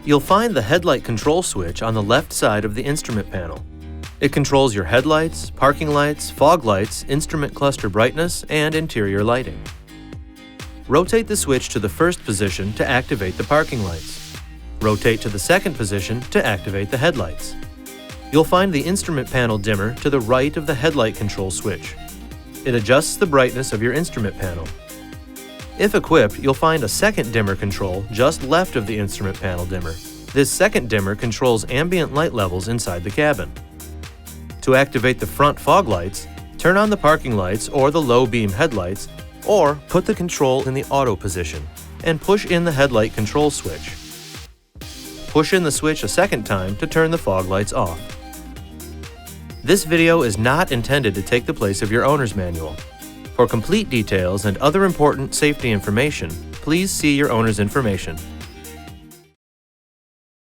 You'll find the Headlight Control Switch on the left side of the instrument panel. It controls your headlights, parking lights, fog lights, instrument cluster brightness, and interior lighting. Rotate the switch to the first position to activate the parking lights. Rotate to the second position to activate the headlights. You'll find the instrument panel dimmer to the right of the headlight control switch. It adjusts the brightness of your instrument panel. If equipped, you'll find a second dimmer control just left of the instrument panel dimmer. This second dimmer controls ambient light levels inside the cabin. To activate the front fog lights, turn on the parking lights or the low beam headlights, or put the control in the auto position and push in the headlight control switch. Push in the switch a second time to turn the fog lights off. This video is not intended to take the place of your owner's manual. For complete details and other important safety information, please see your owner's information.